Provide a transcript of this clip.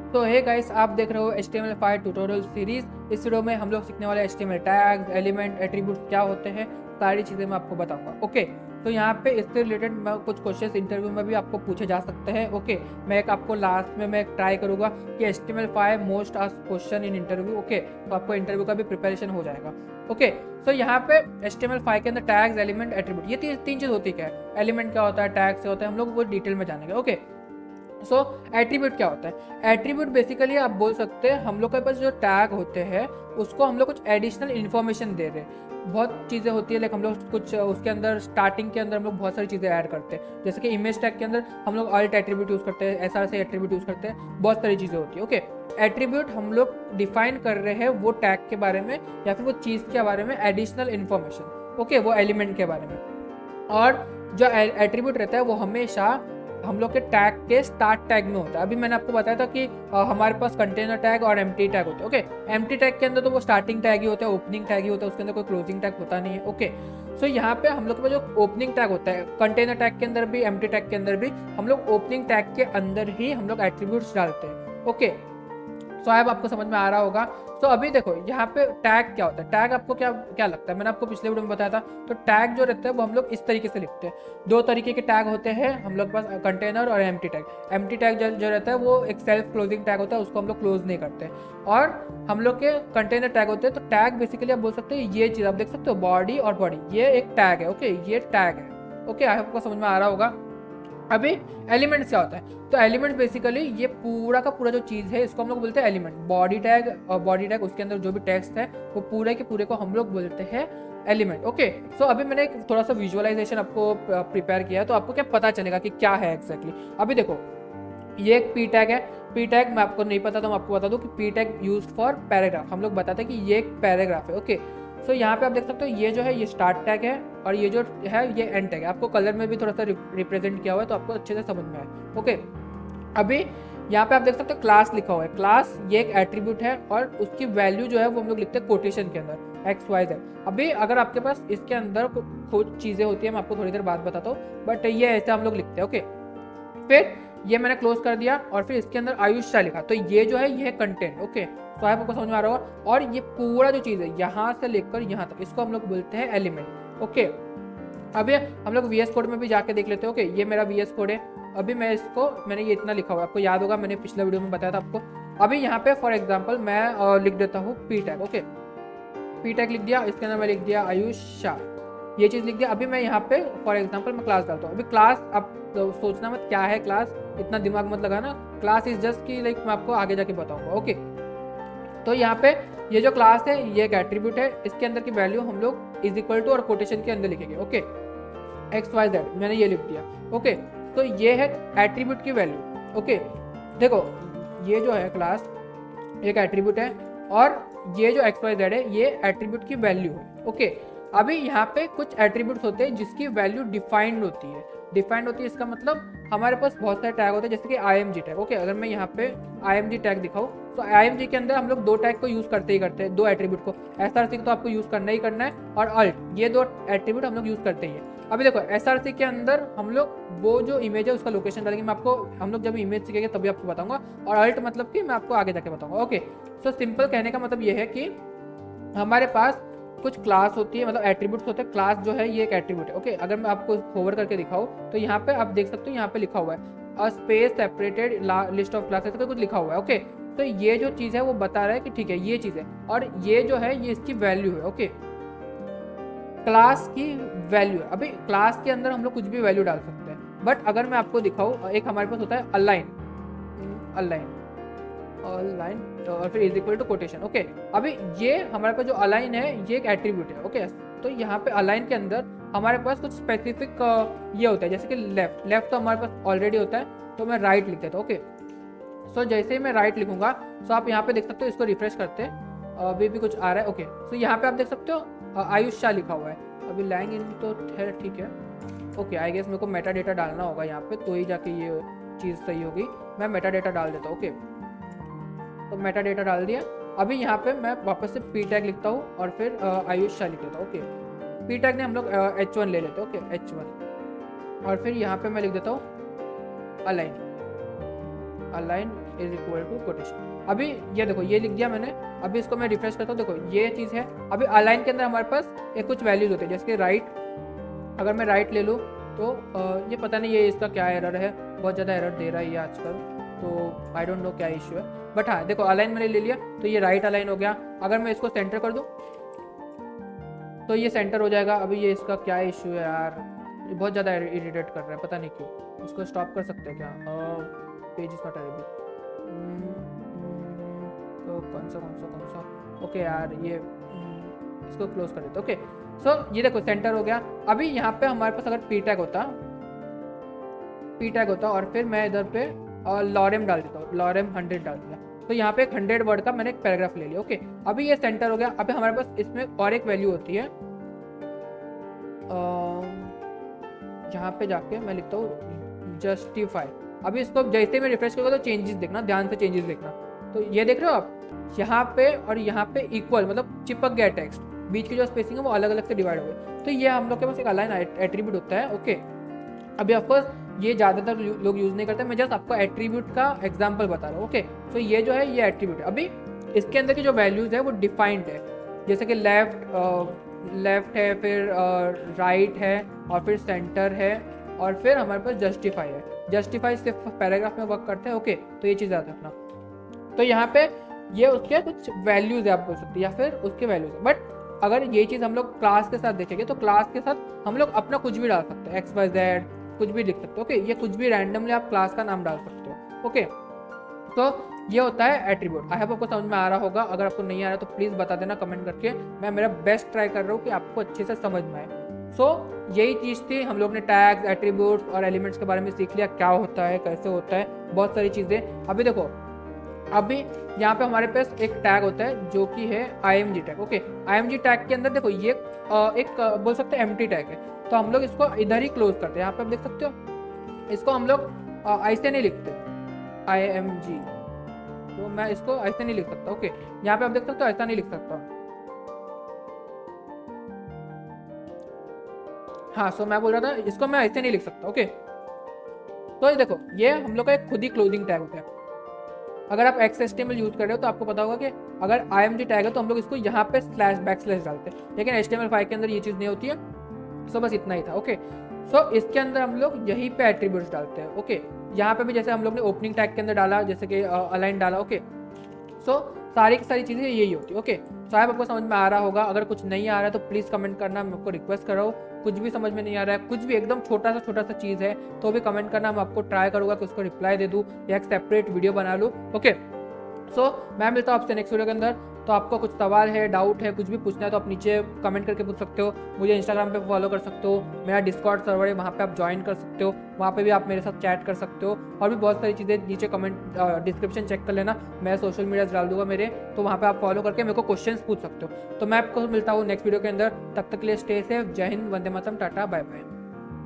तो hey guys, आप देख रहे हो HTML5 ट्यूटोरियल सीरीज। इस वीडियो में हम लोग सीखने वाले HTML टैग्स, एलिमेंट, एट्रीब्यूट्स क्या होते हैं, सारी चीज़ें मैं आपको बताऊंगा। ओके, तो यहाँ पे इससे रिलेटेड कुछ क्वेश्चंस इंटरव्यू में भी आपको पूछे जा सकते हैं। ओके, मैं एक आपको लास्ट में मैं ट्राई करूंगा कि HTML5 most asked question in interview. Okay, तो आपको इंटरव्यू का भी प्रिपरेशन हो जाएगा। ओके, तो यहाँ पे HTML5 के अंदर टैग्स, एलिमेंट, एट्रीब्यूट, ये तीन चीज़ होती है। एलिमेंट क्या होता है, टैग्स क्या होता है, हम लोग वो डिटेल में जानेंगे। ओके, सो एट्रीब्यूट क्या होता है? एट्रीब्यूट बेसिकली आप बोल सकते हैं हम लोग के पास जो टैग होते हैं उसको हम लोग कुछ एडिशनल इन्फॉर्मेशन दे रहे हैं। बहुत चीज़ें होती है, लाइक हम लोग कुछ उसके अंदर स्टार्टिंग के अंदर हम लोग बहुत सारी चीज़ें ऐड करते हैं। जैसे कि इमेज टैग के अंदर हम लोग अल्ट एट्रीब्यूट यूज़ करते हैं, SR से एट्रीब्यूट यूज़ करते हैं, बहुत सारी चीज़ें होती है। ओके, एट्रीब्यूट हम लोग डिफाइन कर रहे हैं वो टैग के बारे में या फिर वो चीज़ के बारे में एडिशनल इन्फॉर्मेशन। ओके, वो एलिमेंट के बारे में। और जो एट्रीब्यूट रहता है वो हमेशा हम लोग के टैग के स्टार्ट टैग में होता है। अभी मैंने आपको बताया था कि हमारे पास कंटेनर टैग और एम्प्टी टैग होते हैं। ओके, एम्प्टी टैग के अंदर तो वो स्टार्टिंग टैग ही होता है, ओपनिंग टैग ही होता है, उसके अंदर कोई क्लोजिंग टैग होता नहीं है। ओके, सो यहाँ पे हम लोग के पास जो ओपनिंग टैग होता है कंटेनर टैग के अंदर भी, एम्प्टी टैग के अंदर भी, हम लोग ओपनिंग टैग के अंदर ही हम लोग एट्रीब्यूट्स डालते हैं। ओके, सो अब आपको समझ में आ रहा होगा। तो अभी देखो यहाँ पे टैग क्या होता है, टैग आपको क्या क्या लगता है? मैंने आपको पिछले वीडियो में बताया था। तो टैग जो रहता है वो हम लोग इस तरीके से लिखते हैं। दो तरीके के टैग होते हैं हम लोग के पास, कंटेनर और एम्प्टी टैग। एम्प्टी टैग जो रहता है वो एक सेल्फ क्लोजिंग टैग होता है, उसको हम लोग क्लोज नहीं करते। और हम लोग के कंटेनर टैग होते हैं। तो टैग बेसिकली आप बोल सकते हैं ये चीज़ आप देख सकते हो, बॉडी और बॉडी, ये एक टैग है। ओके, ये टैग है। ओके, आपको समझ में आ रहा होगा। अभी एलिमेंट्स क्या होता है? तो एलिमेंट्स बेसिकली ये पूरा का पूरा जो चीज़ है इसको हम लोग बोलते हैं एलिमेंट। बॉडी टैग और बॉडी टैग, उसके अंदर जो भी टेक्स्ट है वो पूरे के पूरे को हम लोग बोलते हैं एलिमेंट। ओके, सो अभी मैंने एक थोड़ा सा विजुअलाइजेशन आपको प्रिपेयर किया है, तो आपको क्या पता चलेगा कि क्या है एग्जैक्टली। अभी देखो, ये एक पी टैग है। पी टैग मैं आपको नहीं पता तो मैं आपको बता दूं कि P tag use for paragraph. हम लोग बताते हैं कि ये एक पैराग्राफ है। ओके, सो यहाँ पे आप देख सकते हो ये जो है ये स्टार्ट टैग है और ये जो है ये एंड टैग है। आपको कलर में भी थोड़ा सा रिप्रेजेंट किया हुआ है तो आपको अच्छे से समझ में आए। ओके, अभी यहाँ पे आप देख सकते हो क्लास लिखा हुआ है। क्लास ये एक एट्रीब्यूट है और उसकी वैल्यू जो है वो हम लोग लिखते हैं कोटेशन के अंदर XYZ। अभी अगर आपके पास इसके अंदर कुछ चीज़ें होती है, मैं आपको थोड़ी देर बाद बताता हूँ, बट ये ऐसे हम लोग लिखते हैं। ओके, फिर ये मैंने क्लोज कर दिया और फिर इसके अंदर आयुष शाह लिखा, तो ये जो है ये कंटेंट। ओके, तो आपको समझ में आ रहा होगा। और ये पूरा जो चीज़ है यहाँ से लेकर यहाँ तक, इसको हम लोग बोलते हैं एलिमेंट। ओके, अभी हम लोग VS कोड में भी जाके देख लेते हैं। ओके, ये मेरा VS कोड है। अभी मैंने ये इतना लिखा हुआ है, आपको याद होगा मैंने पिछले वीडियो में बताया था आपको। अभी यहाँ पे फॉर एग्जाम्पल मैं लिख देता हूँ P tag. Okay, P tag लिख दिया, इसके अंदर मैं लिख दिया आयुष शाह, ये चीज़ लिख दिया। अभी मैं यहाँ पे फॉर एग्जाम्पल मैं क्लास डालता हूँ। अभी क्लास, अब तो सोचना मत क्या है क्लास, इतना दिमाग मत लगाना। क्लास इज जस्ट की लाइक मैं आपको आगे जाके बताऊंगा। ओके, तो यहाँ पे ये जो क्लास है ये एक एट्रीब्यूट है, इसके अंदर की वैल्यू हम लोग इज इक्वल टू और कोटेशन के अंदर लिखेंगे। ओके, XYZ मैंने ये लिख दिया। ओके, तो ये है एट्रीब्यूट की वैल्यू। ओके, देखो ये जो है क्लास एक एट्रीब्यूट है और ये जो XYZ है ये एट्रीब्यूट की वैल्यू है। ओके, अभी यहाँ पे कुछ एट्रीब्यूट्स होते हैं जिसकी वैल्यू डिफाइंड होती है। डिफाइंड होती है इसका मतलब हमारे पास बहुत सारे टैग होते हैं, जैसे कि IMG टैग। ओके, अगर मैं यहाँ पे IMG टैग दिखाऊँ तो IMG के अंदर हम लोग दो टैग को यूज़ करते ही करते हैं, दो एट्रीब्यूट को। SRC तो आपको यूज़ करना ही करना है और अल्ट, ये दो एट्रीब्यूट हम लोग यूज़ करते ही है। अभी देखो SRC के अंदर हम लोग वो जो इमेज है उसका लोकेशन डालेंगे, मैं आपको, हम लोग जब इमेज सीखेंगे तभी आपको बताऊंगा। और अल्ट मतलब कि मैं आपको आगे जाके बताऊंगा। ओके, सो सिंपल कहने का मतलब ये है कि हमारे पास कुछ क्लास होती है, मतलब एट्रीब्यूट्स होते हैं। क्लास जो है ये एक एट्रीब्यूट है। ओके, अगर मैं आपको होवर करके दिखाऊं तो यहाँ पे आप देख सकते हो, यहाँ पे लिखा हुआ है a space separated list of classes का कुछ लिखा हुआ है। ओके, तो ये जो चीज़ है वो बता रहा है कि ठीक है ये चीज़ है और ये जो है ये इसकी वैल्यू है। ओके, क्लास की वैल्यू है। अभी क्लास के अंदर हम लोग कुछ भी वैल्यू डाल सकते हैं, बट अगर मैं आपको दिखाऊं, एक हमारे पास होता है अलाइन, अलाइन अलाइन और फिर is equal to quotation. Okay, अभी ये हमारे पास जो अलाइन है ये एक एट्रीब्यूट है। ओके, तो यहाँ पे अलाइन के अंदर हमारे पास कुछ स्पेसिफिक ये होता है, जैसे कि लेफ्ट। लेफ्ट तो हमारे पास ऑलरेडी होता है, तो मैं राइट लिख देता हूँ। ओके, सो जैसे ही मैं राइट लिखूंगा तो आप यहाँ पे देख सकते हो, इसको रिफ्रेश करते हैं अभी भी कुछ आ रहा है। ओके, सो यहाँ पे आप देख सकते हो आयुष शाह लिखा हुआ है। अभी लैंग इन तो ठीक है। ओके, आई गेस मेरे को मेटा डेटा डालना होगा यहाँ पे, तो ही जाके ये चीज़ सही होगी। मैं मेटा डेटा डाल देता हूँ। ओके, तो मेटा डेटा डाल दिया। अभी यहाँ पे मैं वापस से पी टैग लिखता हूँ और फिर आयुष शाह लिख देता हूँ। ओके, पी टैग ने हम लोग H1 ले लेते हैं। ओके, H1 और फिर यहाँ पे मैं लिख देता हूँ align, align is equal to quotation. अभी ये देखो ये लिख दिया मैंने। अभी इसको मैं रिफ्रेश करता हूँ, देखो ये चीज़ है। अभी अलाइन के अंदर हमारे पास एक कुछ वैल्यूज होते हैं, जैसे कि राइट, अगर मैं राइट ले लूँ तो ये पता नहीं ये इसका क्या एरर है, बहुत ज़्यादा एरर दे रहा है ये आजकल, तो आई डोंट नो क्या इशू है। बट हाँ देखो अलाइन मैंने ले लिया तो ये राइट अलाइन हो गया। अगर मैं इसको सेंटर कर दूँ तो ये सेंटर हो जाएगा। अभी ये इसका क्या इशू है यार, ये बहुत ज़्यादा इरिटेट कर रहा है, पता नहीं क्यों। इसको स्टॉप कर सकते हैं क्या? Page is not available. तो कौन सा ओके यार ये इसको क्लोज कर देते। ओके सो ये देखो सेंटर हो गया। अभी यहाँ पे हमारे पास अगर पी टैग होता और फिर मैं इधर पे लॉरेम डाल देता हूँ, लॉरेम 100 डाल दिया, तो यहाँ पे एक 100 वर्ड का मैंने एक पैराग्राफ ले लिया। ओके अभी ये सेंटर हो गया। अभी हमारे पास इसमें और एक वैल्यू होती है, यहाँ पे जाके मैं लिखता हूँ जस्टिफाई। अभी इसको जैसे मैं रिफ्रेश करूँगा तो चेंजेस देखना, ध्यान से चेंजेस देखना। तो ये देख रहे हो आप, यहाँ पे और यहाँ पे इक्वल, मतलब चिपक गया टेक्स्ट, बीच की जो स्पेसिंग है वो अलग अलग से डिवाइड हो गई। तो ये हम लोग के पास एक अलाइन एट्रीब्यूट होता है। ओके अभी ऑफकोर्स ये ज़्यादातर लोग यूज़ नहीं करते, मैं जस्ट आपको एट्रीब्यूट का एग्जाम्पल बता रहा हूँ। ओके तो ये जो है ये एट्रीब्यूट है। अभी इसके अंदर की जो वैल्यूज़ है वो डिफाइंड है, जैसे कि लेफ्ट है, फिर राइट है, और फिर सेंटर है, और फिर हमारे पास जस्टिफाई है। जस्टिफाई सिर्फ पैराग्राफ में वर्क करते हैं। ओके तो ये चीज़ याद रखना। तो यहाँ पे ये उसके कुछ वैल्यूज है आप बोल सकते हैं, या फिर उसके वैल्यूज है। बट अगर ये चीज़ हम लोग क्लास के साथ देखेंगे तो क्लास के साथ हम लोग अपना कुछ भी डाल सकते हैं, XYZ कुछ भी लिख सकते हो। ओके ये कुछ भी रैंडमली आप क्लास का नाम डाल सकते हो। ओके तो ये होता है एट्रीब्यूट। आई होप आपको समझ में आ रहा होगा। अगर आपको नहीं आ रहा तो प्लीज़ बता देना कमेंट करके, मैं मेरा बेस्ट ट्राई कर रहा हूँ कि आपको अच्छे से समझ में आए। सो यही चीज़ थी, हम लोग ने टैग्स, एट्रीब्यूट्स और एलिमेंट्स के बारे में सीख लिया, क्या होता है, कैसे होता है, बहुत सारी चीज़ें। अभी देखो अभी यहाँ पे हमारे पास एक टैग होता है जो कि है IMG tag. Okay IMG tag के अंदर देखो ये एक बोल सकते हैं एम्प्टी टैग है, तो हम लोग इसको इधर ही क्लोज करते हैं। यहाँ पे आप देख सकते हो, इसको हम लोग ऐसे नहीं लिखते IMG, तो मैं इसको ऐसे नहीं लिख सकता। ओके यहाँ पे आप देख सकते हो ऐसा नहीं लिख सकता। हाँ सो मैं बोल रहा था इसको मैं ऐसे नहीं लिख सकता। ओके तो ये देखो ये हम लोग का एक खुद ही क्लोजिंग टैग होता है। अगर आप XHTML यूज कर रहे हो तो आपको पता होगा कि अगर IMG टैग है तो हम लोग इसको यहाँ पे // डालते हैं, लेकिन HTML5 के अंदर ये चीज़ नहीं होती है। सो बस इतना ही था। ओके सो इसके अंदर हम लोग यहीं पे एट्रीब्यूट्स डालते हैं। ओके यहाँ पे भी जैसे हम लोग ने ओपनिंग टैग के अंदर डाला, जैसे कि अलाइन डाला। ओके सो सारी की सारी चीज़ें यही होती है। ओके शायद आपको समझ में आ रहा होगा। अगर कुछ नहीं आ रहा है तो प्लीज़ कमेंट करना, मैं आपको रिक्वेस्ट कर रहा हूँ। कुछ भी समझ में नहीं आ रहा है, कुछ भी एकदम छोटा सा चीज़ है तो भी कमेंट करना, मैं आपको ट्राई करूँगा कि उसको रिप्लाई दे दूँ या एक सेपरेट वीडियो बना लूँ। ओके सो मैं मिलता हूँ आपसे नेक्स्ट वीडियो के अंदर। तो आपका कुछ सवाल है, डाउट है, कुछ भी पूछना है तो आप नीचे कमेंट करके पूछ सकते हो। मुझे इंस्टाग्राम पे फॉलो कर सकते हो, मेरा डिस्कॉर्ड सर्वर है वहाँ पे आप ज्वाइन कर सकते हो, वहाँ पे भी आप मेरे साथ चैट कर सकते हो। और भी बहुत सारी चीज़ें नीचे कमेंट डिस्क्रिप्शन चेक कर लेना, मैं सोशल मीडिया डाल दूंगा मेरे, तो वहाँ पे आप फॉलो करके मेरे को क्वेश्चंस पूछ सकते हो। तो मैं आपको मिलता हूँ नेक्स्ट वीडियो के अंदर, तब तक के लिए स्टे सेफ। जय हिंद, वंदे मातरम, टाटा, बाय बाय।